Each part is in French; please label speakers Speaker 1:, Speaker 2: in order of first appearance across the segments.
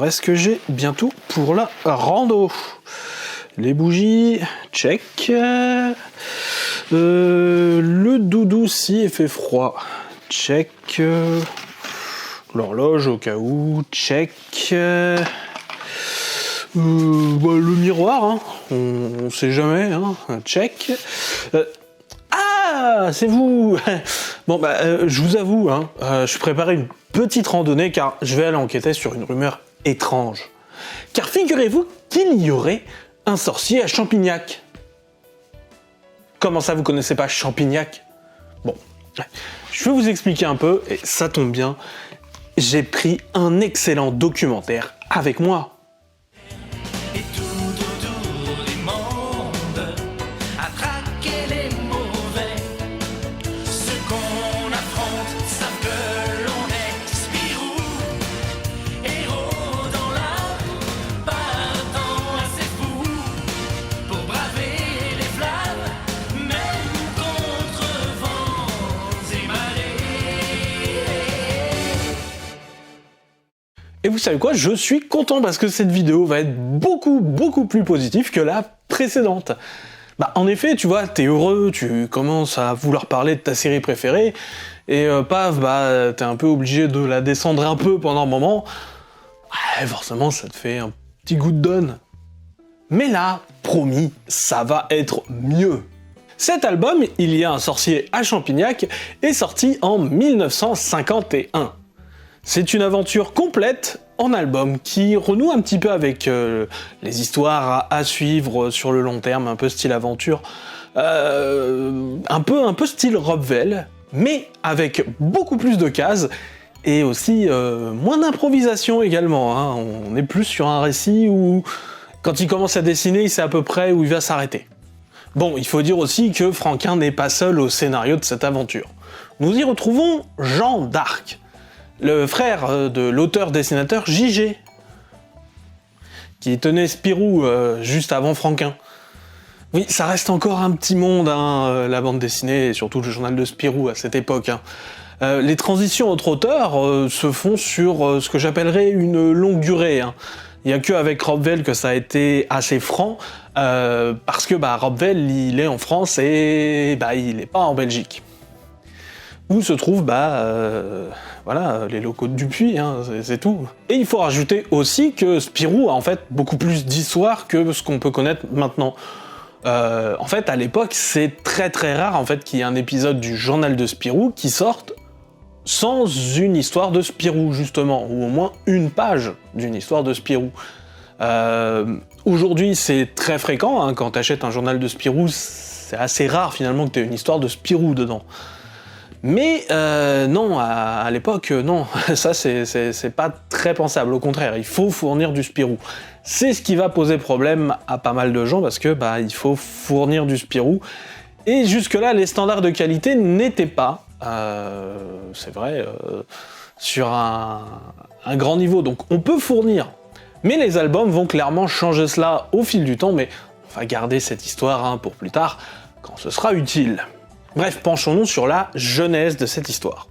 Speaker 1: Alors, est-ce que j'ai bien tout pour la rando? Les bougies, check. Le doudou, si il fait froid, check. L'horloge, au cas où, check. Le miroir, hein. On sait jamais, hein. Check. Ah, c'est vous. Bon, je vous avoue, hein, je préparais une petite randonnée car je vais aller enquêter sur une rumeur étrange. Car figurez-vous qu'il y aurait un sorcier à Champignac. Comment ça, vous connaissez pas Champignac? Bon, je vais vous expliquer un peu, et ça tombe bien, j'ai pris un excellent documentaire avec moi. Et vous savez quoi, je suis content parce que cette vidéo va être beaucoup plus positive que la précédente. En effet, tu vois, t'es heureux, tu commences à vouloir parler de ta série préférée, et paf, t'es un peu obligé de la descendre un peu pendant un moment. Ouais, forcément, ça te fait un petit goût de donne. Mais là, promis, ça va être mieux. Cet album, Il y a un sorcier à Champignac, est sorti en 1951. C'est une aventure complète en album qui renoue un petit peu avec les histoires à suivre sur le long terme, un peu style aventure, un peu style Robvel, mais avec beaucoup plus de cases et aussi moins d'improvisation également. Hein. On est plus sur un récit où, quand il commence à dessiner, il sait à peu près où il va s'arrêter. Bon, il faut dire aussi que Franquin n'est pas seul au scénario de cette aventure. Nous y retrouvons Jean d'Arc, le frère de l'auteur-dessinateur J.G., qui tenait Spirou juste avant Franquin. Oui, ça reste encore un petit monde, hein, la bande dessinée, et surtout le journal de Spirou à cette époque. Hein. Les transitions entre auteurs se font sur ce que j'appellerais une longue durée. Hein. Il n'y a qu'avec Robvel que ça a été assez franc, parce que Robvel, il est en France et il n'est pas en Belgique. Où se trouvent les locaux de Dupuis, hein, c'est tout. Et il faut rajouter aussi que Spirou a en fait beaucoup plus d'histoire que ce qu'on peut connaître maintenant. En fait, à l'époque, c'est très rare en fait qu'il y ait un épisode du journal de Spirou qui sorte sans une histoire de Spirou, justement, ou au moins une page d'une histoire de Spirou. Aujourd'hui, c'est très fréquent, hein, quand t'achètes un journal de Spirou, c'est assez rare finalement que t'aies une histoire de Spirou dedans. Mais non, à l'époque, non, ça c'est pas très pensable, au contraire, il faut fournir du Spirou. C'est ce qui va poser problème à pas mal de gens, parce que il faut fournir du Spirou, et jusque-là, les standards de qualité n'étaient pas, c'est vrai, sur un grand niveau, donc on peut fournir. Mais les albums vont clairement changer cela au fil du temps, mais on va garder cette histoire pour plus tard, quand ce sera utile. Bref, penchons-nous sur la genèse de cette histoire.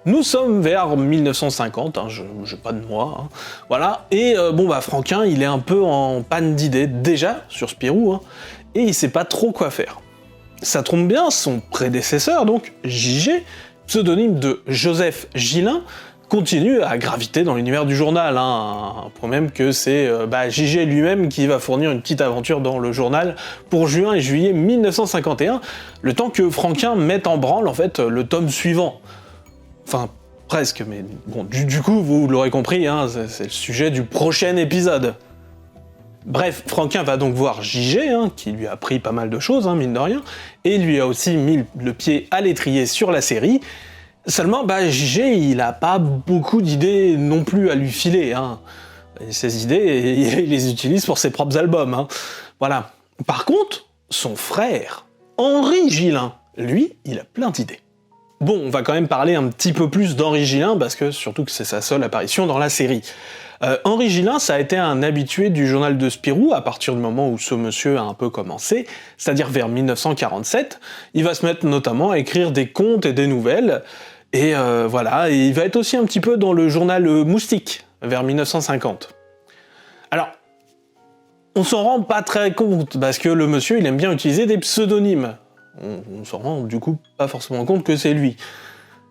Speaker 1: Nous sommes vers 1950, hein, je pas de mois, hein, voilà, et Franquin, il est un peu en panne d'idées, déjà, sur Spirou, hein, et il sait pas trop quoi faire. Ça tombe bien, son prédécesseur, donc, J.G., pseudonyme de Joseph Gillin, continue à graviter dans l'univers du journal, hein, un point même que c'est J.G. lui-même qui va fournir une petite aventure dans le journal pour juin et juillet 1951, le temps que Franquin mette en branle en fait le tome suivant. Enfin, presque, mais bon, du coup, vous l'aurez compris, hein, c'est le sujet du prochain épisode. Bref, Franquin va donc voir J.G., hein, qui lui a appris pas mal de choses, hein, mine de rien, et lui a aussi mis le pied à l'étrier sur la série. Seulement, J.G., il a pas beaucoup d'idées non plus à lui filer, hein. Et ses idées, il les utilise pour ses propres albums, hein. Voilà. Par contre, son frère, Henri Gillin, lui, il a plein d'idées. Bon, on va quand même parler un petit peu plus d'Henri Gillin, parce que surtout que c'est sa seule apparition dans la série. Henri Gillin, ça a été un habitué du journal de Spirou à partir du moment où ce monsieur a un peu commencé, c'est-à-dire vers 1947. Il va se mettre notamment à écrire des contes et des nouvelles, et voilà, et il va être aussi un petit peu dans le journal Moustique, vers 1950. On s'en rend pas très compte, parce que le monsieur, il aime bien utiliser des pseudonymes. On s'en rend du coup pas forcément compte que c'est lui.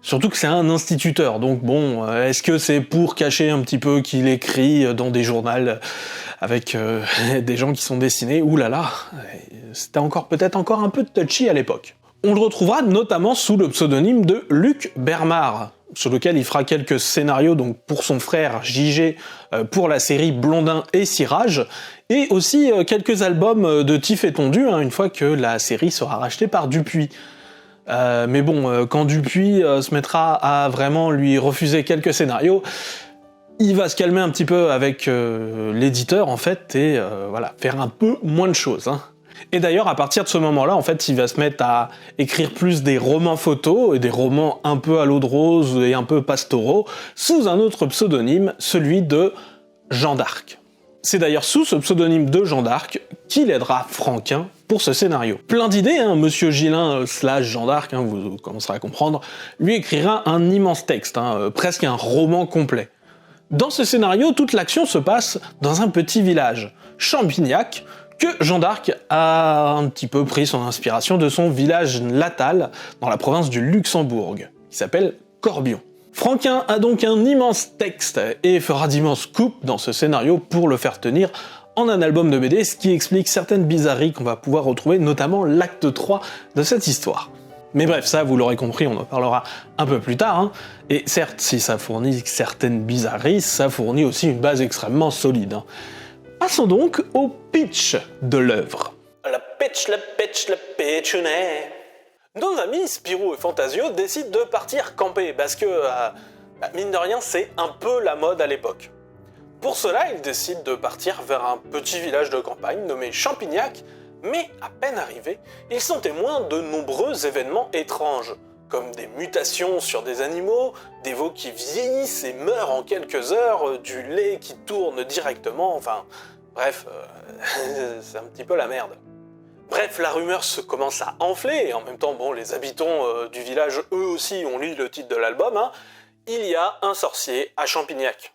Speaker 1: Surtout que c'est un instituteur, donc bon, est-ce que c'est pour cacher un petit peu qu'il écrit dans des journaux avec des gens qui sont dessinés? Ouh là là, c'était peut-être encore un peu touchy à l'époque. On le retrouvera notamment sous le pseudonyme de Luc Bermard, sur lequel il fera quelques scénarios donc pour son frère JG pour la série Blondin et Cirage, et aussi quelques albums de Tiff et Tondu, une fois que la série sera rachetée par Dupuis. Mais bon, quand Dupuis se mettra à vraiment lui refuser quelques scénarios, il va se calmer un petit peu avec l'éditeur, en fait, et voilà, faire un peu moins de choses. Et d'ailleurs, à partir de ce moment-là, en fait, il va se mettre à écrire plus des romans photos, et des romans un peu à l'eau de rose et un peu pastoraux, sous un autre pseudonyme, celui de Jean d'Arc. C'est d'ailleurs sous ce pseudonyme de Jean d'Arc qu'il aidera Franquin pour ce scénario. Plein d'idées, Monsieur Gillin / Jean d'Arc, vous commencerez à comprendre, lui écrira un immense texte, presque un roman complet. Dans ce scénario, toute l'action se passe dans un petit village, Champignac, que Jean d'Arc a un petit peu pris son inspiration de son village natal dans la province du Luxembourg, qui s'appelle Corbion. Franquin a donc un immense texte et fera d'immenses coupes dans ce scénario pour le faire tenir en un album de BD, ce qui explique certaines bizarreries qu'on va pouvoir retrouver, notamment l'acte 3 de cette histoire. Mais bref, ça, vous l'aurez compris, on en parlera un peu plus tard, Et certes, si ça fournit certaines bizarreries, ça fournit aussi une base extrêmement solide, Passons donc au pitch de l'œuvre. Le pitchounet. Nos amis Spirou et Fantasio décident de partir camper, parce que, mine de rien, c'est un peu la mode à l'époque. Pour cela, ils décident de partir vers un petit village de campagne nommé Champignac, mais à peine arrivés, ils sont témoins de nombreux événements étranges, comme des mutations sur des animaux, des veaux qui vieillissent et meurent en quelques heures, du lait qui tourne directement, bref, c'est un petit peu la merde. Bref, la rumeur se commence à enfler, et en même temps, les habitants du village, eux aussi, ont lu le titre de l'album, Il y a un sorcier à Champignac.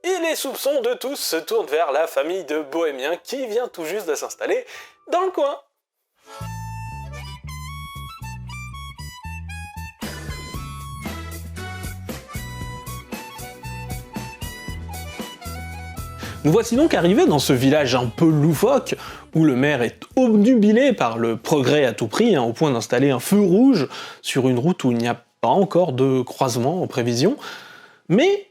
Speaker 1: Et les soupçons de tous se tournent vers la famille de Bohémiens qui vient tout juste de s'installer dans le coin. Nous voici donc arrivés dans ce village un peu loufoque, où le maire est obnubilé par le progrès à tout prix, au point d'installer un feu rouge sur une route où il n'y a pas encore de croisement en prévision, mais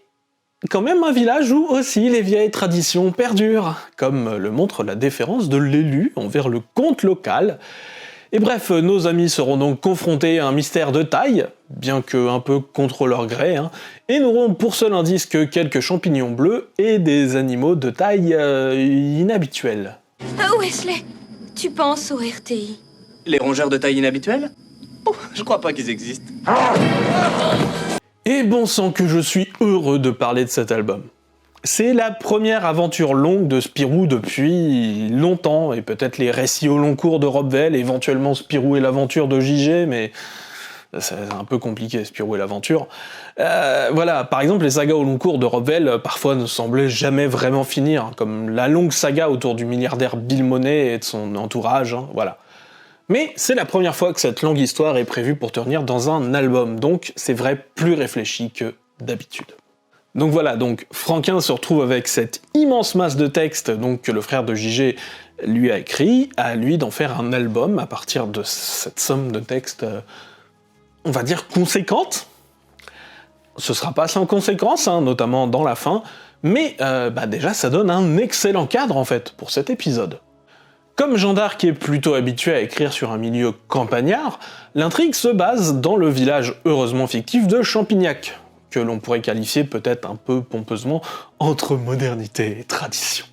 Speaker 1: quand même un village où aussi les vieilles traditions perdurent, comme le montre la déférence de l'élu envers le comte local. Et bref, nos amis seront donc confrontés à un mystère de taille, bien que un peu contre leur gré, et n'auront pour seul indice que quelques champignons bleus et des animaux de taille inhabituelle.
Speaker 2: Wesley, tu penses au RTI?
Speaker 3: Les rongeurs de taille inhabituelle? Oh, je crois pas qu'ils existent.
Speaker 1: Et bon sang que je suis heureux de parler de cet album. C'est la première aventure longue de Spirou depuis longtemps, et peut-être les récits au long cours de Robvel, éventuellement Spirou et l'aventure de JG, mais c'est un peu compliqué, Spirou et l'aventure. Voilà, par exemple, les sagas au long cours de Robvel, parfois ne semblaient jamais vraiment finir, comme la longue saga autour du milliardaire Bill Money et de son entourage, voilà. Mais c'est la première fois que cette longue histoire est prévue pour tenir dans un album, donc c'est vrai plus réfléchi que d'habitude. Donc voilà, Franquin se retrouve avec cette immense masse de texte que le frère de JG lui a écrit, à lui d'en faire un album à partir de cette somme de texte, on va dire conséquente. Ce sera pas sans conséquence, notamment dans la fin, mais déjà ça donne un excellent cadre en fait pour cet épisode. Comme Jean d'Arc est plutôt habitué à écrire sur un milieu campagnard, l'intrigue se base dans le village heureusement fictif de Champignac, que l'on pourrait qualifier peut-être un peu pompeusement entre modernité et tradition.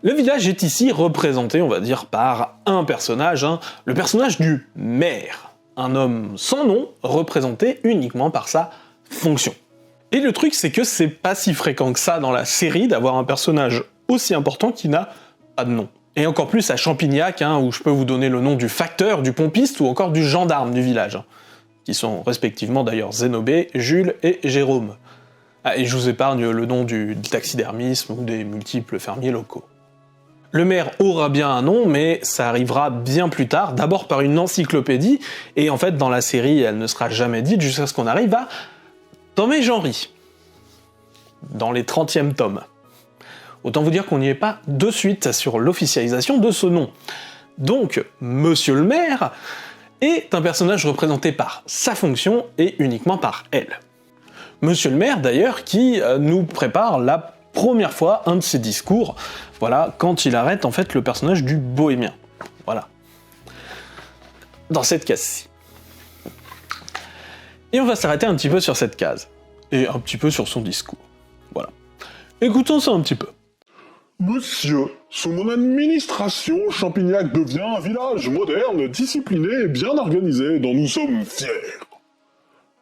Speaker 1: Le village est ici représenté, on va dire, par un personnage, le personnage du maire, un homme sans nom, représenté uniquement par sa fonction. Et le truc, c'est que c'est pas si fréquent que ça dans la série d'avoir un personnage aussi important qui n'a pas de nom. Et encore plus à Champignac, où je peux vous donner le nom du facteur, du pompiste ou encore du gendarme du village, qui sont respectivement d'ailleurs Zénobé, Jules et Jérôme. Et je vous épargne le nom du taxidermisme ou des multiples fermiers locaux. Le maire aura bien un nom, mais ça arrivera bien plus tard, d'abord par une encyclopédie, et en fait dans la série elle ne sera jamais dite jusqu'à ce qu'on arrive à Tom et Jean-Ry, dans les 30e tomes. Autant vous dire qu'on n'y est pas de suite sur l'officialisation de ce nom. Donc, Monsieur le maire est un personnage représenté par sa fonction et uniquement par elle. Monsieur le maire, d'ailleurs, qui nous prépare la première fois un de ses discours, voilà, quand il arrête en fait le personnage du bohémien. Voilà. Dans cette case-ci. Et on va s'arrêter un petit peu sur cette case, et un petit peu sur son discours. Voilà. Écoutons ça un petit peu.
Speaker 4: Monsieur, sous mon administration, Champignac devient un village moderne, discipliné et bien organisé, dont nous sommes fiers.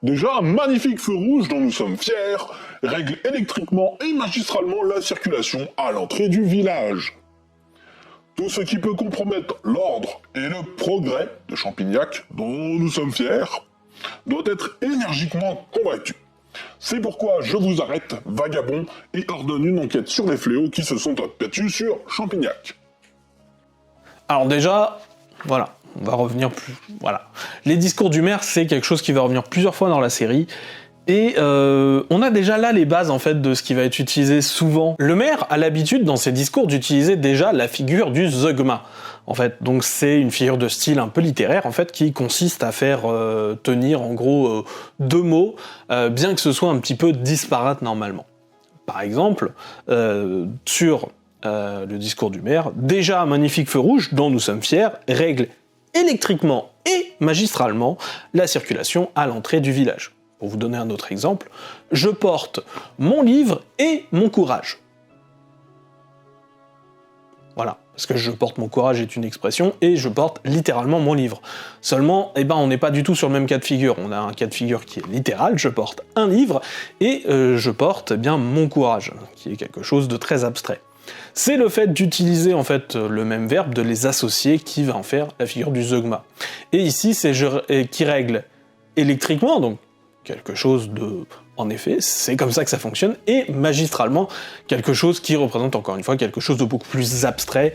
Speaker 4: Déjà, un magnifique feu rouge dont nous sommes fiers règle électriquement et magistralement la circulation à l'entrée du village. Tout ce qui peut compromettre l'ordre et le progrès de Champignac, dont nous sommes fiers, doit être énergiquement combattu. C'est pourquoi je vous arrête, vagabond, et ordonne une enquête sur les fléaux qui se sont abattus sur Champignac.
Speaker 1: Alors déjà, voilà, on va revenir plus... Voilà. Les discours du maire, c'est quelque chose qui va revenir plusieurs fois dans la série, et on a déjà là les bases en fait de ce qui va être utilisé souvent. Le maire a l'habitude dans ses discours d'utiliser déjà la figure du zeugma. En fait, donc c'est une figure de style un peu littéraire en fait qui consiste à faire tenir en gros deux mots, bien que ce soit un petit peu disparate normalement. Par exemple, sur le discours du maire, déjà un magnifique feu rouge dont nous sommes fiers règle électriquement et magistralement la circulation à l'entrée du village. Pour vous donner un autre exemple, je porte mon livre et mon courage. Voilà, parce que je porte mon courage est une expression, et je porte littéralement mon livre. Seulement, eh ben, on n'est pas du tout sur le même cas de figure. On a un cas de figure qui est littéral, je porte un livre, et je porte eh bien mon courage, qui est quelque chose de très abstrait. C'est le fait d'utiliser en fait le même verbe, de les associer, qui va en faire la figure du zeugma. Et ici, c'est qui règle électriquement, donc quelque chose de... En effet, c'est comme ça que ça fonctionne, et magistralement, quelque chose qui représente encore une fois quelque chose de beaucoup plus abstrait,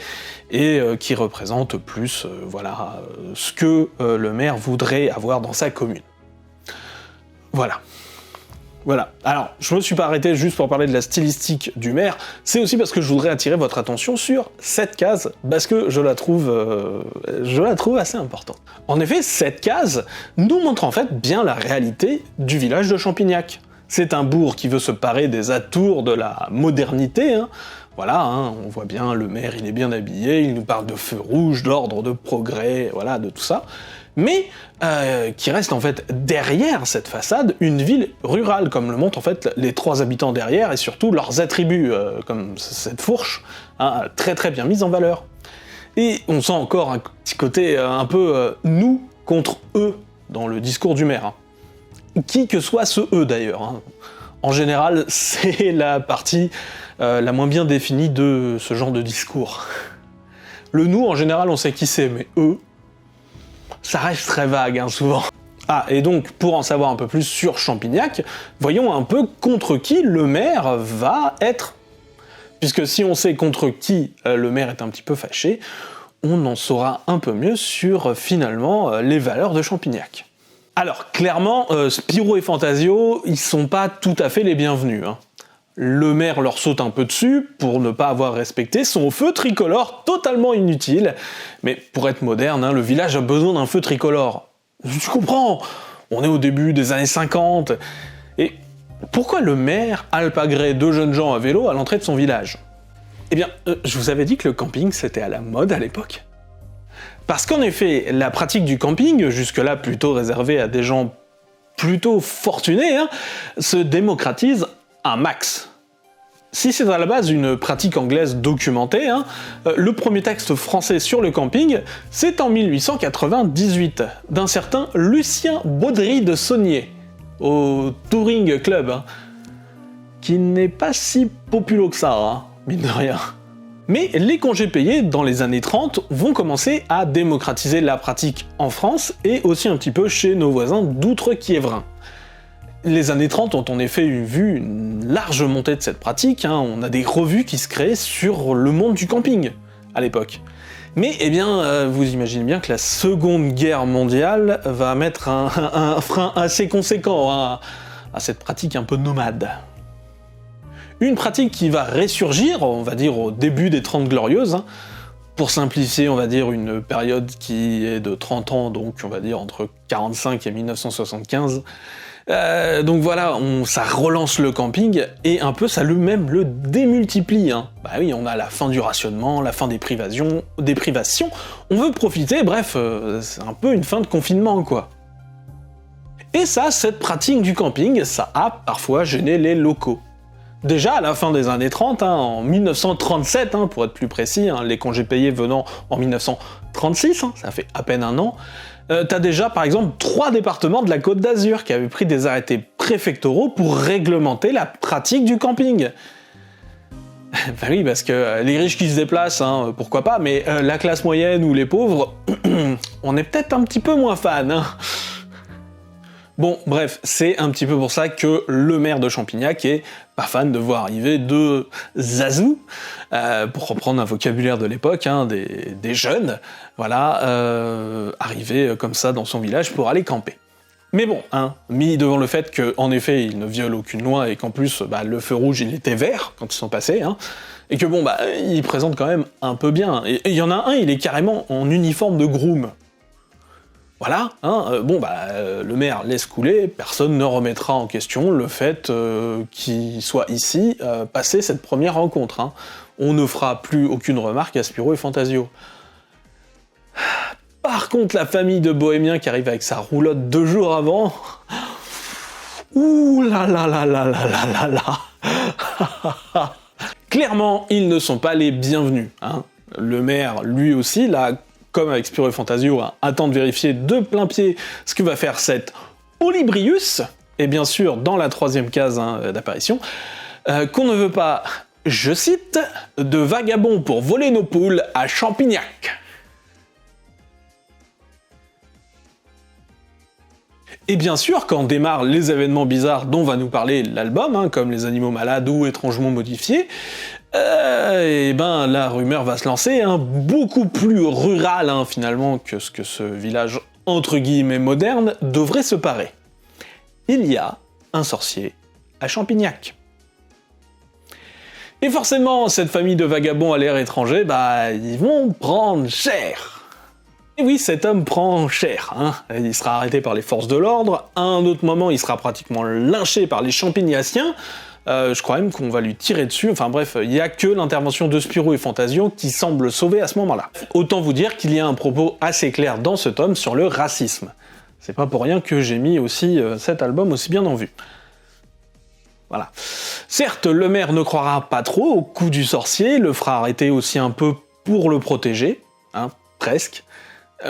Speaker 1: et qui représente plus, voilà, ce que le maire voudrait avoir dans sa commune. Voilà. Voilà. Alors, je me suis pas arrêté juste pour parler de la stylistique du maire, c'est aussi parce que je voudrais attirer votre attention sur cette case, parce que je la trouve assez importante. En effet, cette case nous montre en fait bien la réalité du village de Champignac. C'est un bourg qui veut se parer des atours de la modernité, hein. Voilà, hein, on voit bien, le maire il est bien habillé, il nous parle de feu rouge, d'ordre, de progrès, voilà, de tout ça, mais qui reste en fait derrière cette façade une ville rurale, comme le montrent en fait les 3 habitants derrière, et surtout leurs attributs, comme cette fourche, hein, très très bien mise en valeur. Et on sent encore un petit côté un peu nous contre eux dans le discours du maire. Hein. Qui que soit ce eux d'ailleurs. Hein. En général, c'est la partie la moins bien définie de ce genre de discours. Le nous, en général, on sait qui c'est, mais eux, ça reste très vague, hein, souvent. Ah, et donc, pour en savoir un peu plus sur Champignac, voyons un peu contre qui le maire va être. Puisque si on sait contre qui le maire est un petit peu fâché, on en saura un peu mieux sur, finalement, les valeurs de Champignac. Alors, clairement, Spirou et Fantasio, ils sont pas tout à fait les bienvenus, hein. Le maire leur saute un peu dessus pour ne pas avoir respecté son feu tricolore totalement inutile. Mais pour être moderne, hein, le village a besoin d'un feu tricolore. Tu comprends, on est au début des années 50. Et pourquoi le maire alpaguerait 2 jeunes gens à vélo à l'entrée de son village? Eh bien, je vous avais dit que le camping c'était à la mode à l'époque. Parce qu'en effet, la pratique du camping, jusque-là plutôt réservée à des gens plutôt fortunés, hein, se démocratise un max. Si c'est à la base une pratique anglaise documentée, hein, le premier texte français sur le camping, c'est en 1898, d'un certain Lucien Baudry de Saunier, au Touring Club, hein, qui n'est pas si populaire que ça, hein, mine de rien. Mais les congés payés, dans les années 30, vont commencer à démocratiser la pratique en France, et aussi un petit peu chez nos voisins d'outre-Quiévrin. Les années 30 ont en effet vu une large montée de cette pratique, hein. On a des revues qui se créent sur le monde du camping. à l'époque. Mais eh bien, vous imaginez bien que la Seconde Guerre mondiale va mettre un frein assez conséquent à cette pratique un peu nomade. Une pratique qui va ressurgir, on va dire au début des 30 Glorieuses, hein, pour simplifier, on va dire une période qui est de 30 ans, donc on va dire entre 45 et 1975. Donc voilà, ça relance le camping, et un peu ça même le démultiplie. Hein. Bah oui, on a la fin du rationnement, la fin des privations, on veut profiter, bref, c'est un peu une fin de confinement, quoi. Et ça, cette pratique du camping, ça a parfois gêné les locaux. Déjà, à la fin des années 30, hein, en 1937, hein, pour être plus précis, hein, les congés payés venant en 1936, hein, ça fait à peine un an, t'as déjà, par exemple, 3 départements de la Côte d'Azur qui avaient pris des arrêtés préfectoraux pour réglementer la pratique du camping. Ben oui, parce que les riches qui se déplacent, hein, pourquoi pas, mais la classe moyenne ou les pauvres, on est peut-être un petit peu moins fan, hein. Bon, bref, c'est un petit peu pour ça que le maire de Champignac est pas fan de voir arriver 2 zazous, pour reprendre un vocabulaire de l'époque, hein, des jeunes, voilà, arriver comme ça dans son village pour aller camper. Mais bon, hein, mis devant le fait qu'en effet, ils ne violent aucune loi et qu'en plus, le feu rouge, il était vert quand ils sont passés, hein, et que bon, ils présentent quand même un peu bien. Et il y en a un, il est carrément en uniforme de groom. Voilà, hein, le maire laisse couler, personne ne remettra en question le fait qu'il soit ici, passer cette première rencontre. Hein. On ne fera plus aucune remarque à Spirou et Fantasio. Par contre, la famille de Bohémien qui arrive avec sa roulotte 2 jours avant... Ouh là là là là là là là là. Clairement, ils ne sont pas les bienvenus. Hein. Le maire, lui aussi, là... comme avec Spirou et Fantasio, hein, attend de vérifier de plein pied ce que va faire cet Olybrius, et bien sûr, dans la 3e case d'apparition, qu'on ne veut pas, je cite, de vagabonds pour voler nos poules à Champignac. Et bien sûr, quand démarrent les événements bizarres dont va nous parler l'album, hein, comme les animaux malades ou étrangement modifiés, la rumeur va se lancer, hein, beaucoup plus rurale finalement que ce que ce village entre guillemets moderne devrait se parer. Il y a un sorcier à Champignac. Et forcément, cette famille de vagabonds à l'air étranger, ils vont prendre cher. Et oui, cet homme prend cher, hein. Il sera arrêté par les forces de l'ordre, à un autre moment il sera pratiquement lynché par les Champignaciens, je crois même qu'on va lui tirer dessus, enfin bref, il y a que l'intervention de Spirou et Fantasio qui semble sauver à ce moment-là. Autant vous dire qu'il y a un propos assez clair dans ce tome sur le racisme. C'est pas pour rien que j'ai mis aussi cet album aussi bien en vue. Voilà. Certes, le maire ne croira pas trop au coup du sorcier, le fera arrêter aussi un peu pour le protéger, hein, presque.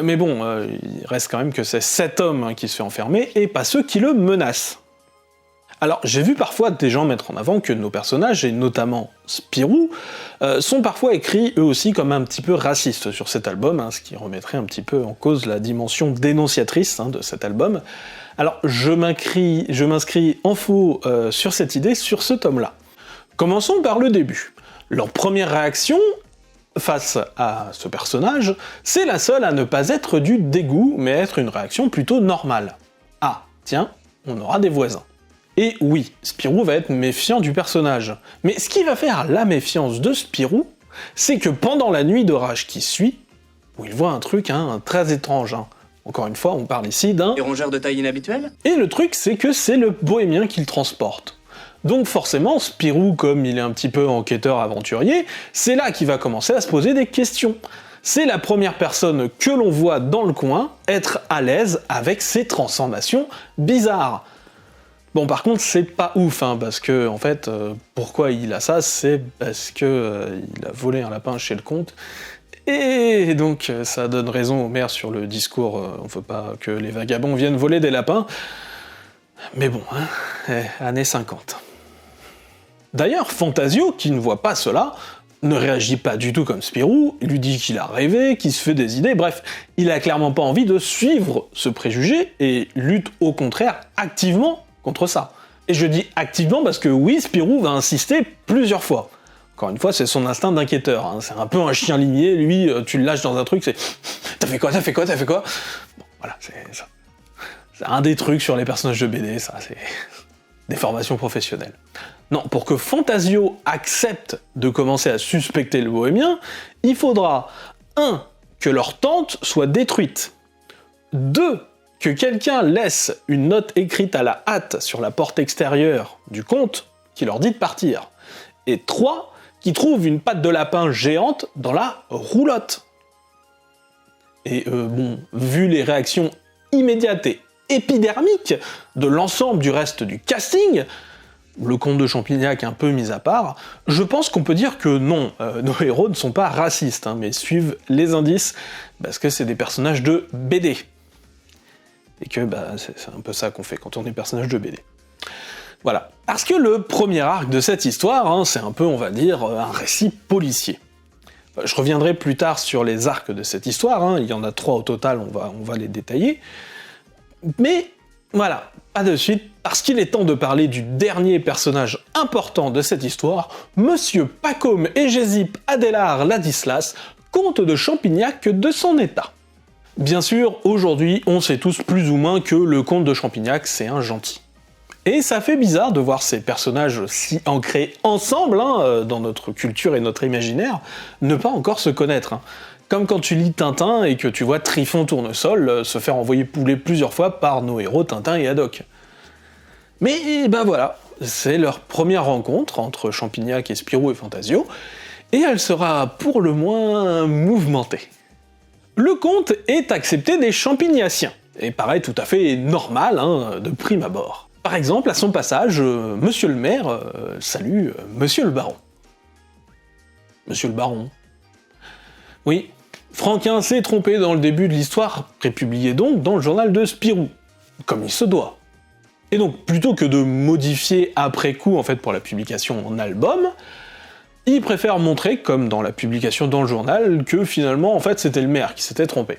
Speaker 1: Mais bon, il reste quand même que c'est cet homme qui se fait enfermer, et pas ceux qui le menacent. Alors, j'ai vu parfois des gens mettre en avant que nos personnages, et notamment Spirou, sont parfois écrits eux aussi comme un petit peu racistes sur cet album, hein, ce qui remettrait un petit peu en cause la dimension dénonciatrice de cet album. Alors, je m'inscris en faux sur cette idée, sur ce tome-là. Commençons par le début. Leur première réaction face à ce personnage, c'est la seule à ne pas être du dégoût, mais être une réaction plutôt normale. Ah, tiens, on aura des voisins. Et oui, Spirou va être méfiant du personnage. Mais ce qui va faire la méfiance de Spirou, c'est que pendant la nuit d'orage qui suit, où il voit un truc très étrange. Encore une fois, on parle ici d'un...
Speaker 3: Des rongeurs de taille inhabituelle ?
Speaker 1: Et le truc, c'est que c'est le Bohémien qui le transporte. Donc forcément, Spirou, comme il est un petit peu enquêteur aventurier, c'est là qu'il va commencer à se poser des questions. C'est la première personne que l'on voit dans le coin être à l'aise avec ces transformations bizarres. Bon, par contre, c'est pas ouf, parce que, en fait, pourquoi il a ça, c'est parce que il a volé un lapin chez le comte, et donc ça donne raison au maire sur le discours on veut pas que les vagabonds viennent voler des lapins, mais bon, années 50. D'ailleurs, Fantasio, qui ne voit pas cela, ne réagit pas du tout comme Spirou, il lui dit qu'il a rêvé, qu'il se fait des idées, bref, il a clairement pas envie de suivre ce préjugé, et lutte au contraire activement contre ça. Et je dis activement parce que oui, Spirou va insister plusieurs fois. Encore une fois, c'est son instinct d'enquêteur, hein. C'est un peu un chien limier, lui, tu le lâches dans un truc, c'est « T'as fait quoi ? Bon, voilà, c'est un des trucs sur les personnages de BD, ça, c'est des formations professionnelles. Non, pour que Fantasio accepte de commencer à suspecter le bohémien, il faudra 1. Que leur tente soit détruite, 2. Que quelqu'un laisse une note écrite à la hâte sur la porte extérieure du comte qui leur dit de partir, et 3. Qui trouve une patte de lapin géante dans la roulotte. Et bon, vu les réactions immédiates et épidermiques de l'ensemble du reste du casting, le comte de Champignac un peu mis à part, je pense qu'on peut dire que non, nos héros ne sont pas racistes, hein, mais suivent les indices, parce que c'est des personnages de BD. Et que c'est un peu ça qu'on fait quand on est personnage de BD. Voilà. Parce que le premier arc de cette histoire, hein, c'est un peu, on va dire, un récit policier. Je reviendrai plus tard sur les arcs de cette histoire, hein, il y en a 3 au total, on va les détailler. Mais voilà, pas de suite, parce qu'il est temps de parler du dernier personnage important de cette histoire, Monsieur Pacôme Hégésippe Adélard Ladislas, comte de Champignac de son état. Bien sûr, aujourd'hui, on sait tous plus ou moins que le comte de Champignac, c'est un gentil. Et ça fait bizarre de voir ces personnages si ancrés ensemble, hein, dans notre culture et notre imaginaire, ne pas encore se connaître. Hein. Comme quand tu lis Tintin et que tu vois Trifon Tournesol se faire envoyer poulet plusieurs fois par nos héros Tintin et Haddock. Mais voilà, c'est leur première rencontre entre Champignac et Spirou et Fantasio, et elle sera pour le moins mouvementée. Le comte est accepté des Champignaciens, et paraît tout à fait normal, hein, de prime abord. Par exemple, à son passage, monsieur le maire salue monsieur le baron. Monsieur le baron. Oui, Franquin s'est trompé dans le début de l'histoire, prépublié donc dans le journal de Spirou, comme il se doit. Et donc, plutôt que de modifier après coup, en fait, pour la publication en album, il préfère montrer, comme dans la publication dans le journal, que finalement, en fait, c'était le maire qui s'était trompé.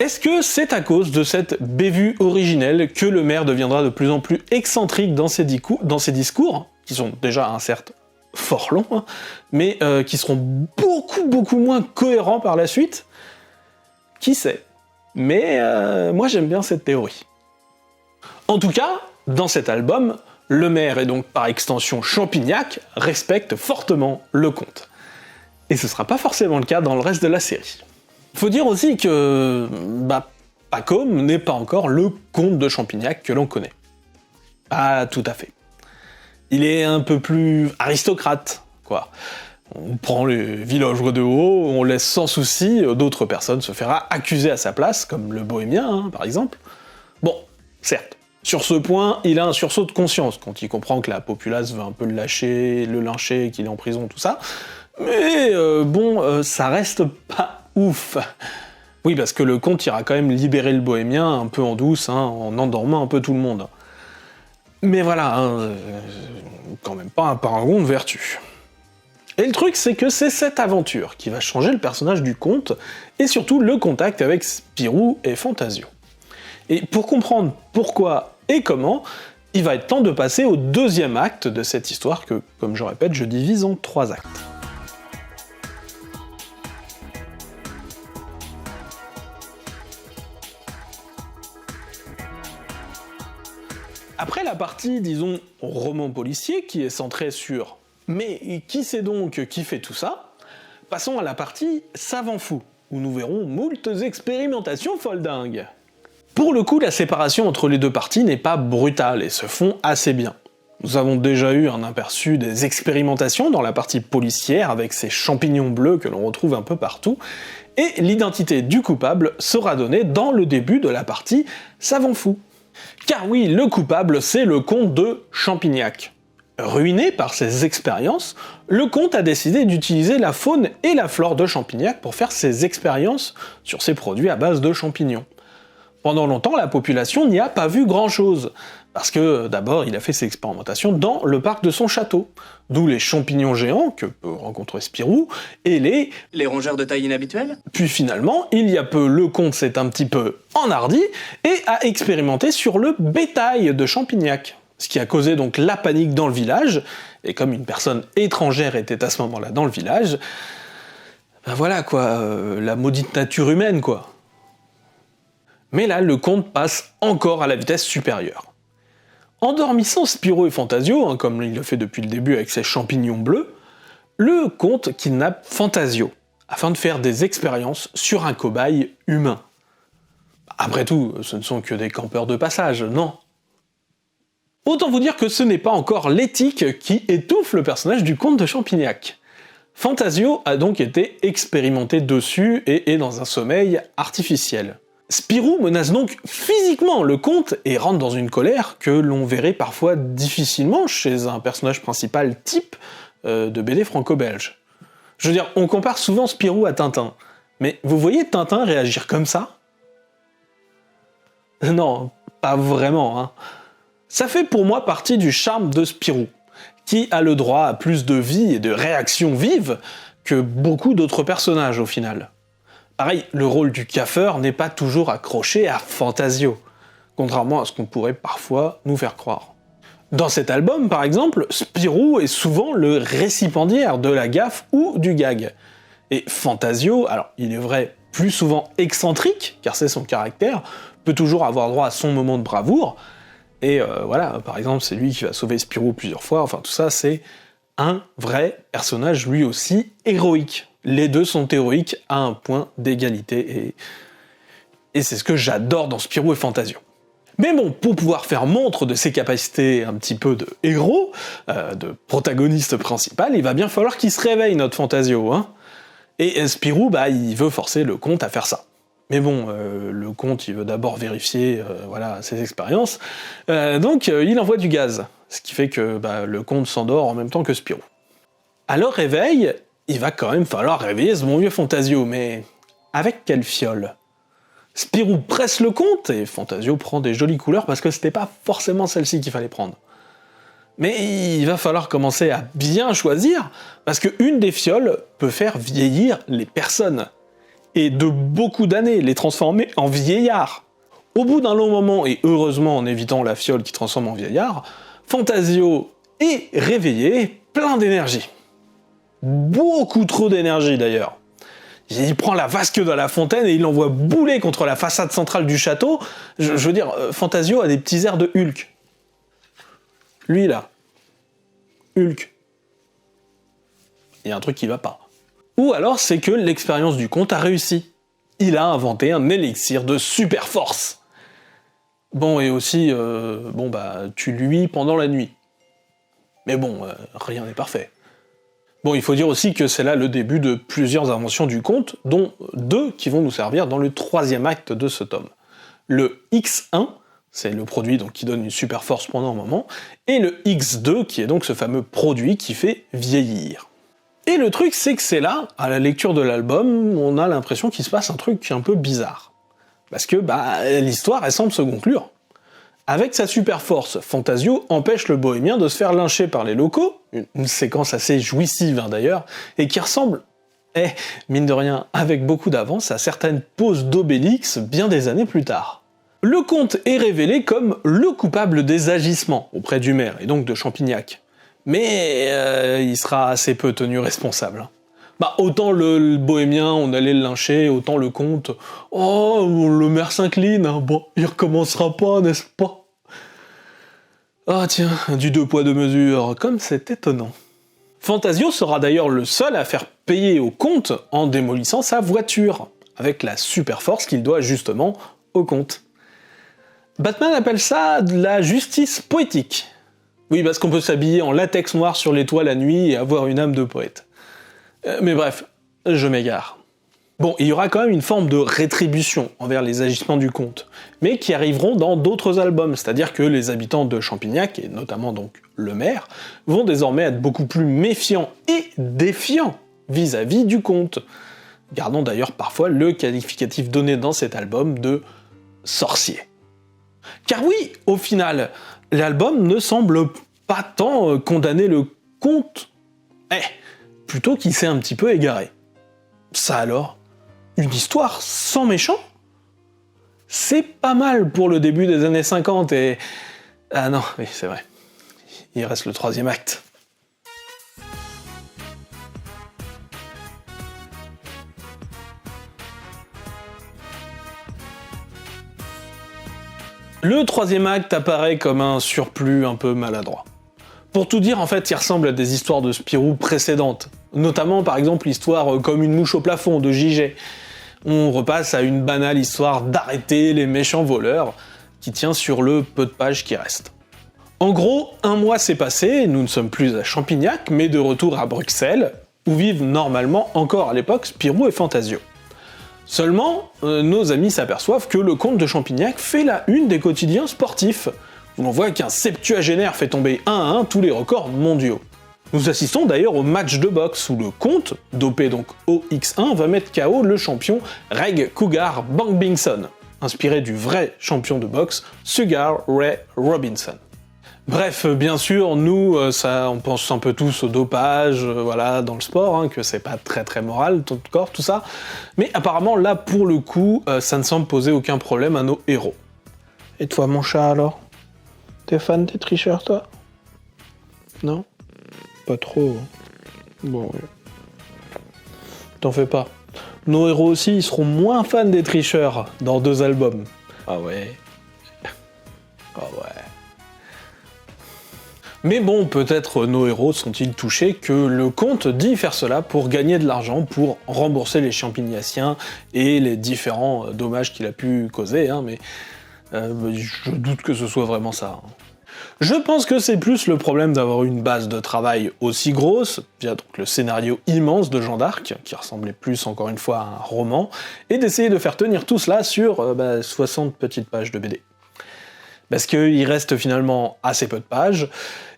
Speaker 1: Est-ce que c'est à cause de cette bévue originelle que le maire deviendra de plus en plus excentrique dans ses discours, qui sont déjà certes fort longs, hein, mais qui seront beaucoup moins cohérents par la suite? Qui sait? Mais moi j'aime bien cette théorie. En tout cas, dans cet album, le maire et donc par extension Champignac respecte fortement le comte. Et ce sera pas forcément le cas dans le reste de la série. Faut dire aussi que Pacôme n'est pas encore le comte de Champignac que l'on connaît. Pas tout à fait. Il est un peu plus aristocrate, quoi. On prend les villagers de haut, on laisse sans souci d'autres personnes se faire accuser à sa place, comme le bohémien, hein, par exemple. Bon, certes, sur ce point, il a un sursaut de conscience, quand il comprend que la populace veut un peu le lyncher, qu'il est en prison, tout ça. Mais ça reste pas ouf. Oui, parce que le comte ira quand même libérer le bohémien un peu en douce, hein, en endormant un peu tout le monde. Mais voilà, hein, quand même pas un paragon de vertu. Et le truc, c'est que c'est cette aventure qui va changer le personnage du comte, et surtout le contact avec Spirou et Fantasio. Et pour comprendre pourquoi et comment, il va être temps de passer au deuxième acte de cette histoire que, comme je répète, je divise en 3 actes. Après la partie, disons, roman policier, qui est centrée sur « mais qui c'est donc qui fait tout ça ?», passons à la partie savant fou, où nous verrons moultes expérimentations foldingues. Pour le coup, la séparation entre les deux parties n'est pas brutale et se font assez bien. Nous avons déjà eu un aperçu des expérimentations dans la partie policière avec ces champignons bleus que l'on retrouve un peu partout, et l'identité du coupable sera donnée dans le début de la partie savant fou. Car oui, le coupable, c'est le comte de Champignac. Ruiné par ses expériences, le comte a décidé d'utiliser la faune et la flore de Champignac pour faire ses expériences sur ses produits à base de champignons. Pendant longtemps, la population n'y a pas vu grand-chose, parce que d'abord, il a fait ses expérimentations dans le parc de son château, d'où les champignons géants que peut rencontrer Spirou, et
Speaker 3: les rongeurs de taille inhabituelle.
Speaker 1: Puis finalement, il y a peu, le comte s'est un petit peu enhardi et a expérimenté sur le bétail de Champignac, ce qui a causé donc la panique dans le village, et comme une personne étrangère était à ce moment-là dans le village, ben voilà quoi, la maudite nature humaine quoi. Mais là, le comte passe encore à la vitesse supérieure. Endormissant Spirou et Fantasio, comme il le fait depuis le début avec ses champignons bleus, le comte kidnappe Fantasio, afin de faire des expériences sur un cobaye humain. Après tout, ce ne sont que des campeurs de passage, non? Autant vous dire que ce n'est pas encore l'éthique qui étouffe le personnage du comte de Champignac. Fantasio a donc été expérimenté dessus et est dans un sommeil artificiel. Spirou menace donc physiquement le comte et rentre dans une colère que l'on verrait parfois difficilement chez un personnage principal type de BD franco-belge. Je veux dire, on compare souvent Spirou à Tintin, mais vous voyez Tintin réagir comme ça? Non, pas vraiment, hein. Ça fait pour moi partie du charme de Spirou, qui a le droit à plus de vie et de réactions vives que beaucoup d'autres personnages au final. Pareil, le rôle du coiffeur n'est pas toujours accroché à Fantasio, contrairement à ce qu'on pourrait parfois nous faire croire. Dans cet album, par exemple, Spirou est souvent le récipiendaire de la gaffe ou du gag. Et Fantasio, alors il est vrai, plus souvent excentrique, car c'est son caractère, peut toujours avoir droit à son moment de bravoure, et voilà, par exemple, c'est lui qui va sauver Spirou plusieurs fois, enfin tout ça, c'est un vrai personnage lui aussi héroïque. Les deux sont héroïques à un point d'égalité, et c'est ce que j'adore dans Spirou et Fantasio. Mais bon, pour pouvoir faire montre de ses capacités un petit peu de héros, de protagoniste principal, il va bien falloir qu'il se réveille, notre Fantasio, hein. Et Spirou, bah, il veut forcer le comte à faire ça. Mais bon, le comte, il veut d'abord vérifier voilà, ses expériences, donc il envoie du gaz, ce qui fait que bah, le comte s'endort en même temps que Spirou. À leur réveil, il va quand même falloir réveiller ce bon vieux Fantasio, mais avec quelle fiole? Spirou presse le comte, et Fantasio prend des jolies couleurs parce que c'était pas forcément celle-ci qu'il fallait prendre. Mais il va falloir commencer à bien choisir, parce qu'une des fioles peut faire vieillir les personnes. Et de beaucoup d'années, les transformer en vieillards. Au bout d'un long moment, et heureusement en évitant la fiole qui transforme en vieillard, Fantasio est réveillé, plein d'énergie. Beaucoup trop d'énergie d'ailleurs. Il prend la vasque de la fontaine et il l'envoie bouler contre la façade centrale du château. Je veux dire, Fantasio a des petits airs de Hulk. Lui là, Hulk. Il y a un truc qui va pas. Ou alors c'est que l'expérience du comte a réussi. Il a inventé un élixir de super force. Bon, et aussi, tu luis pendant la nuit. Mais bon, rien n'est parfait. Bon, il faut dire aussi que c'est là le début de plusieurs inventions du comte, dont 2 qui vont nous servir dans le 3e acte de ce tome. Le X1, c'est le produit donc, qui donne une super force pendant un moment, et le X2, qui est donc ce fameux produit qui fait vieillir. Et le truc, c'est que c'est là, à la lecture de l'album, on a l'impression qu'il se passe un truc un peu bizarre. Parce que, l'histoire, elle semble se conclure. Avec sa super force, Fantasio empêche le bohémien de se faire lyncher par les locaux, une séquence assez jouissive d'ailleurs, et qui ressemble, mine de rien, avec beaucoup d'avance, à certaines poses d'Obélix bien des années plus tard. Le comte est révélé comme le coupable des agissements auprès du maire, et donc de Champignac. Mais il sera assez peu tenu responsable. Autant le bohémien, on allait le lyncher, autant le comte, le maire s'incline, il recommencera pas, n'est-ce pas? Ah tiens, du 2 poids 2 mesures, comme c'est étonnant. Fantasio sera d'ailleurs le seul à faire payer au comte en démolissant sa voiture, avec la super force qu'il doit justement au comte. Batman appelle ça de la justice poétique. Oui, parce qu'on peut s'habiller en latex noir sur les toits la nuit et avoir une âme de poète. Mais bref, je m'égare. Bon, il y aura quand même une forme de rétribution envers les agissements du comte, mais qui arriveront dans d'autres albums, c'est-à-dire que les habitants de Champignac, et notamment donc le maire, vont désormais être beaucoup plus méfiants et défiants vis-à-vis du comte. Gardons d'ailleurs parfois le qualificatif donné dans cet album de sorcier. Car oui, au final, l'album ne semble pas tant condamner le comte, plutôt qu'il s'est un petit peu égaré. Ça alors, une histoire sans méchant? C'est pas mal pour le début des années 50 et... Ah non, oui, c'est vrai. Il reste le 3e acte. Le troisième acte apparaît comme un surplus un peu maladroit. Pour tout dire, en fait, il ressemble à des histoires de Spirou précédentes, notamment par exemple l'histoire Comme une mouche au plafond de JG. On repasse à une banale histoire d'arrêter les méchants voleurs, qui tient sur le peu de pages qui restent. En gros, 1 mois s'est passé, nous ne sommes plus à Champignac, mais de retour à Bruxelles, où vivent normalement encore à l'époque Spirou et Fantasio. Seulement, nos amis s'aperçoivent que le comte de Champignac fait la une des quotidiens sportifs, où l'on voit qu'un septuagénaire fait tomber 1 à 1 tous les records mondiaux. Nous assistons d'ailleurs au match de boxe où le comte, dopé donc OX1, va mettre KO le champion Reg Cougar Bangbingson, inspiré du vrai champion de boxe Sugar Ray Robinson. Bref, bien sûr, nous, on pense un peu tous au dopage, voilà, dans le sport, hein, que c'est pas très très moral, tout ça, mais apparemment là, pour le coup, ça ne semble poser aucun problème à nos héros. Et toi, mon chat, alors? T'es fan des tricheurs, toi? Non? Pas trop. Bon, ouais. T'en fais pas. Nos héros aussi, ils seront moins fans des tricheurs dans 2 albums. Ah ouais. Ah ouais. Mais bon, peut-être nos héros sont-ils touchés que le comte dit faire cela pour gagner de l'argent, pour rembourser les champignaciens et les différents dommages qu'il a pu causer, hein, mais je doute que ce soit vraiment ça. Je pense que c'est plus le problème d'avoir une base de travail aussi grosse, via donc le scénario immense de Jeanne d'Arc, qui ressemblait plus encore une fois à un roman, et d'essayer de faire tenir tout cela sur 60 petites pages de BD. Parce qu'il reste finalement assez peu de pages,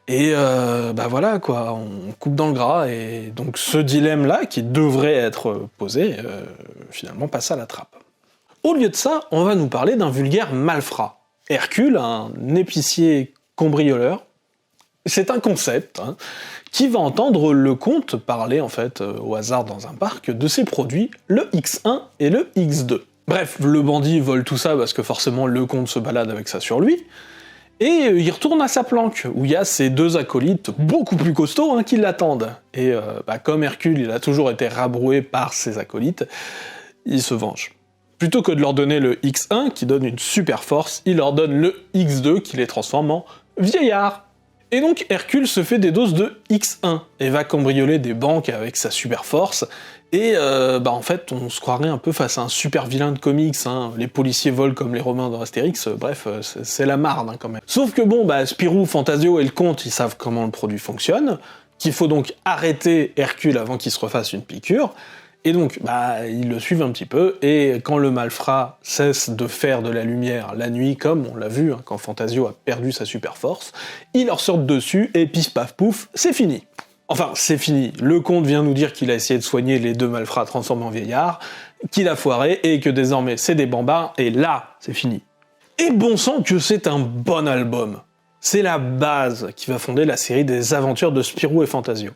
Speaker 1: et voilà quoi, on coupe dans le gras, et donc ce dilemme-là, qui devrait être posé, finalement passe à la trappe. Au lieu de ça, on va nous parler d'un vulgaire malfrat. Hercule, un épicier cambrioleur, c'est un concept, hein, qui va entendre le comte parler en fait au hasard dans un parc de ses produits, le X1 et le X2. Bref, le bandit vole tout ça parce que forcément le comte se balade avec ça sur lui, et il retourne à sa planque, où il y a ses 2 acolytes beaucoup plus costauds qui l'attendent. Et comme Hercule il a toujours été rabroué par ses acolytes, il se venge. Plutôt que de leur donner le X1 qui donne une super force, il leur donne le X2 qui les transforme en vieillards. Et donc Hercule se fait des doses de X1 et va cambrioler des banques avec sa super force, et en fait on se croirait un peu face à un super vilain de comics, hein. Les policiers volent comme les Romains dans Astérix, bref, c'est la marde quand même. Sauf que Spirou, Fantasio et le comte ils savent comment le produit fonctionne, qu'il faut donc arrêter Hercule avant qu'il se refasse une piqûre, et donc, ils le suivent un petit peu, et quand le malfrat cesse de faire de la lumière la nuit, comme on l'a vu, quand Fantasio a perdu sa super force, ils leur sortent dessus, et pif paf pouf, c'est fini. Enfin, c'est fini. Le comte vient nous dire qu'il a essayé de soigner les 2 malfrats transformés en vieillards, qu'il a foiré, et que désormais c'est des bambards, et là, c'est fini. Et bon sang que c'est un bon album. C'est la base qui va fonder la série des aventures de Spirou et Fantasio.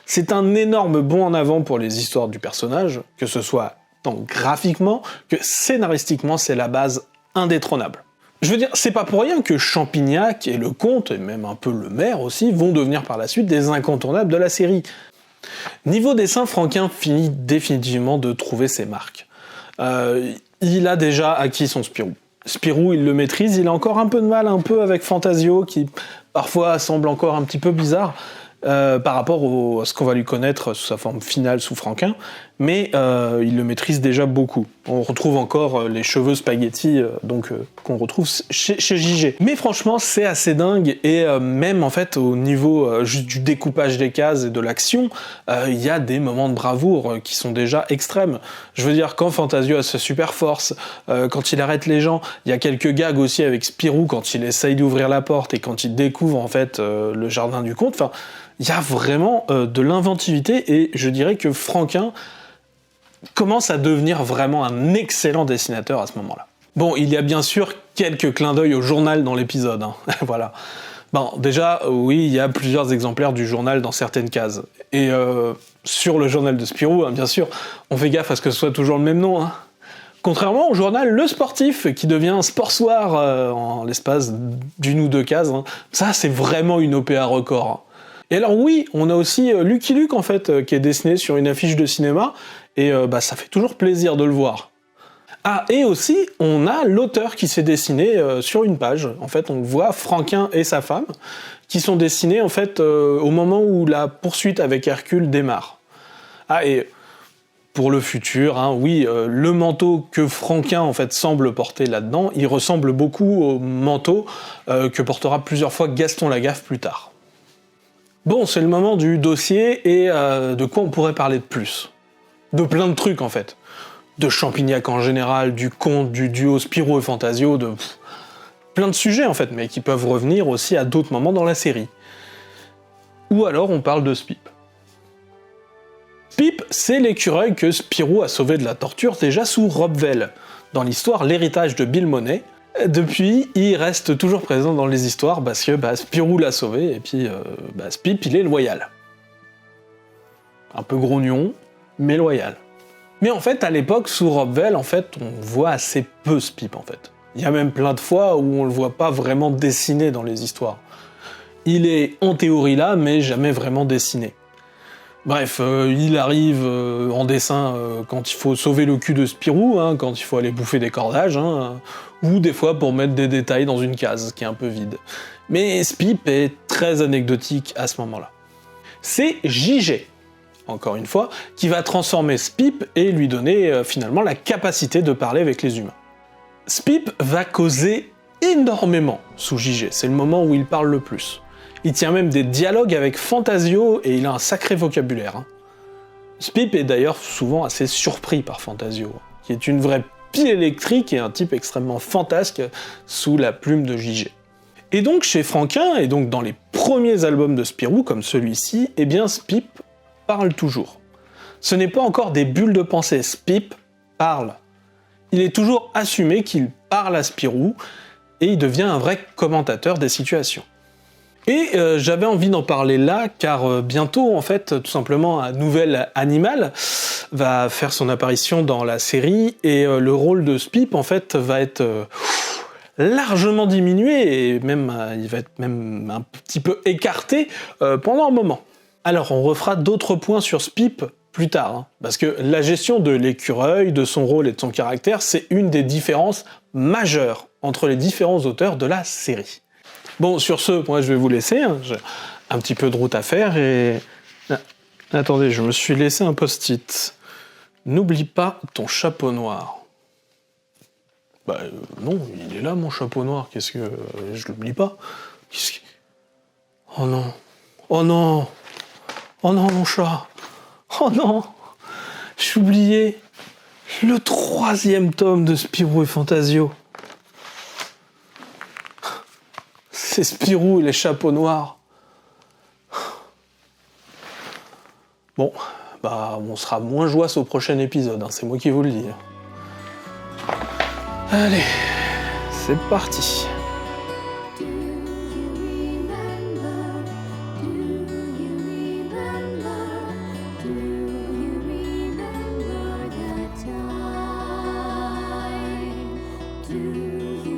Speaker 1: C'est un énorme bond en avant pour les histoires du personnage, que ce soit tant graphiquement que scénaristiquement, c'est la base indétrônable. Je veux dire, c'est pas pour rien que Champignac et le comte, et même un peu le maire aussi, vont devenir par la suite des incontournables de la série. Niveau dessin, Franquin finit définitivement de trouver ses marques. Il a déjà acquis son Spirou. Spirou, il le maîtrise, il a encore un peu de mal avec Fantasio, qui parfois semble encore un petit peu bizarre, par rapport à ce qu'on va lui connaître sous sa forme finale sous Franquin, mais il le maîtrise déjà beaucoup. On retrouve encore les cheveux spaghetti qu'on retrouve chez JG. Mais franchement, c'est assez dingue, et même en fait au niveau juste du découpage des cases et de l'action, il y a des moments de bravoure qui sont déjà extrêmes. Je veux dire, quand Fantasio a sa super force, quand il arrête les gens, il y a quelques gags aussi avec Spirou quand il essaye d'ouvrir la porte et quand il découvre en fait le jardin du comte, enfin, il y a vraiment de l'inventivité, et je dirais que Franquin commence à devenir vraiment un excellent dessinateur à ce moment-là. Bon, il y a bien sûr quelques clins d'œil au journal dans l'épisode, hein. Voilà. Bon, déjà, oui, il y a plusieurs exemplaires du journal dans certaines cases. Et sur le journal de Spirou, hein, bien sûr, on fait gaffe à ce que ce soit toujours le même nom, hein. Contrairement au journal Le Sportif, qui devient Sport Soir en l'espace d'une ou 2 cases, hein. Ça, c'est vraiment une OPA record, hein. Et alors oui, on a aussi Lucky Luke en fait, qui est dessiné sur une affiche de cinéma, et ça fait toujours plaisir de le voir. Ah, et aussi, on a l'auteur qui s'est dessiné sur une page. En fait, on voit Franquin et sa femme qui sont dessinés en fait au moment où la poursuite avec Hercule démarre. Ah, et pour le futur, hein, oui, le manteau que Franquin en fait semble porter là-dedans, il ressemble beaucoup au manteau que portera plusieurs fois Gaston Lagaffe plus tard. Bon, c'est le moment du dossier et de quoi on pourrait parler de plus. De plein de trucs en fait. De Champignac en général, du conte, du duo Spirou et Fantasio, de plein de sujets en fait, mais qui peuvent revenir aussi à d'autres moments dans la série. Ou alors on parle de Spip. Spip, c'est l'écureuil que Spirou a sauvé de la torture déjà sous Robvel, dans l'histoire L'héritage de Bill Money. Depuis, il reste toujours présent dans les histoires parce que Spirou l'a sauvé et puis Spip, il est loyal. Un peu grognon, mais loyal. Mais en fait, à l'époque, sous Robvel, en fait, on voit assez peu Spip, en fait. Il y a même plein de fois où on le voit pas vraiment dessiné dans les histoires. Il est en théorie là, mais jamais vraiment dessiné. Bref, il arrive en dessin quand il faut sauver le cul de Spirou, hein, quand il faut aller bouffer des cordages, hein, ou des fois pour mettre des détails dans une case qui est un peu vide. Mais Spip est très anecdotique à ce moment-là. C'est JG, encore une fois, qui va transformer Spip et lui donner finalement la capacité de parler avec les humains. Spip va causer énormément sous JG, c'est le moment où il parle le plus. Il tient même des dialogues avec Fantasio et il a un sacré vocabulaire. Hein. Spip est d'ailleurs souvent assez surpris par Fantasio, qui est une vraie pile électrique et un type extrêmement fantasque sous la plume de JG. Et donc chez Franquin, et donc dans les premiers albums de Spirou comme celui-ci, eh bien Spip parle toujours. Ce n'est pas encore des bulles de pensée, Spip parle. Il est toujours assumé qu'il parle à Spirou et il devient un vrai commentateur des situations. Et j'avais envie d'en parler là, car bientôt, en fait, tout simplement, un nouvel animal va faire son apparition dans la série, et le rôle de Spip, en fait, va être largement diminué, et même il va être même un petit peu écarté pendant un moment. Alors, on refera d'autres points sur Spip plus tard, hein, parce que la gestion de l'écureuil, de son rôle et de son caractère, c'est une des différences majeures entre les différents auteurs de la série. Bon, sur ce, moi je vais vous laisser, hein. J'ai un petit peu de route à faire et... Ah, attendez, je me suis laissé un post-it. N'oublie pas ton chapeau noir. Non, il est là mon chapeau noir, qu'est-ce que... je l'oublie pas. Oh non. Oh non. Oh non, mon chat. Oh non. J'ai oublié le 3e tome de Spirou et Fantasio. C'est Spirou et les chapeaux noirs. Bon, on sera moins joyeux au prochain épisode, hein, c'est moi qui vous le dis. Allez, c'est parti.
Speaker 5: Do you